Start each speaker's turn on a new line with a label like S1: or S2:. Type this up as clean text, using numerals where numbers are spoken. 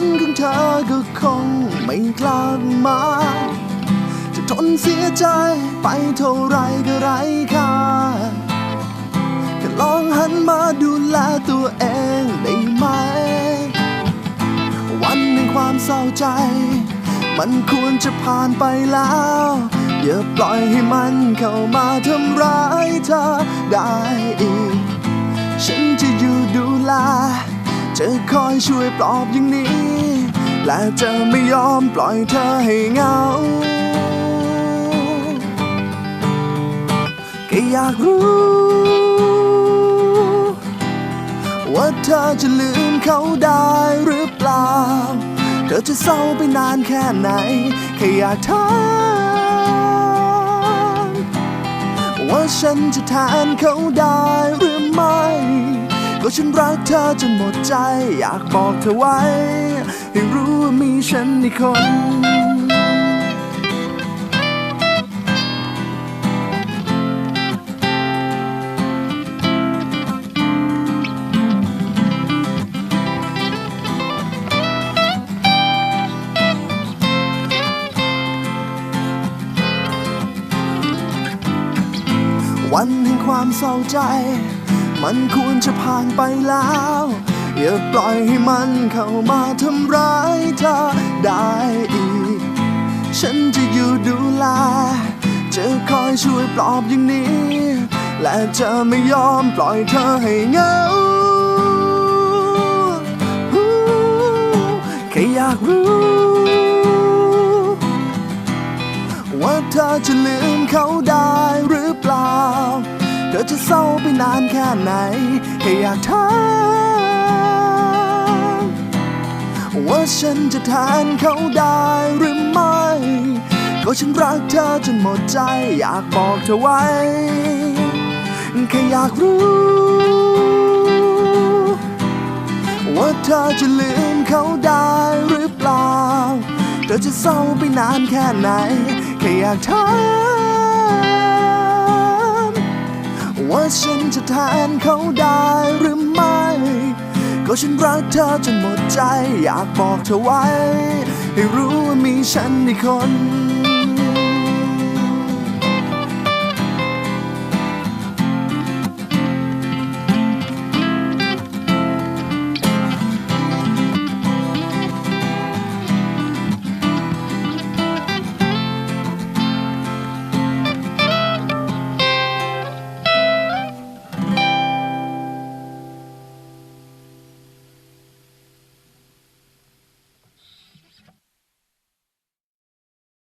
S1: คนของเธอก็คงไม่กลับมาจะทนเสียใจไปเท่าไรก็ไร้ค่าแค่ลองหันมาดูแลตัวเองได้ไหมวันแห่งความเศร้าใจมันควรจะผ่านไปแล้วอย่าปล่อยให้มันเข้ามาทำร้ายเธอได้อีกฉันจะอยู่ดูแลจะคอยช่วยปลอบอย่างนี้และจะไม่ยอมปล่อยเธอให้เหงาแค่อยากรู้ว่าเธอจะลืมเขาได้หรือเปล่าเธอจะเศร้าไปนานแค่ไหนแค่อยากถามว่าฉันจะแทนเขาได้หรือไม่ก็ฉันรักเธอจนหมดใจอยากบอกเธอไว้ให้รู้ว่ามีฉันอีกคนวันแห่งความเศร้าใจมันควรจะผ่านไปแล้วอย่าปล่อยให้มันเข้ามาทำร้ายเธอได้อีกฉันจะอยู่ดูแลจะคอยช่วยปลอบอย่างนี้และจะไม่ยอมปล่อยเธอให้เหงาแค่อยากรู้ว่าเธอจะลืมเขาได้หรือเปล่าเธอจะเศร้าไปนานแค่ไหนแค่อยากถามว่าฉันจะแทนเขาได้หรือไม่ก็ฉันรักเธอจนหมดใจอยากบอกเธอไว้แค่อยากรู้ว่าเธอจะลืมเขาได้หรือเปล่าเธอจะเศร้าไปนานแค่ไหนแค่อยากถามว่าฉันจะแทนเขาได้หรือไม่ก็ฉันรักเธอจนหมดใจอยากบอกเธอไว้ให้รู้ว่ามีฉันอีกคน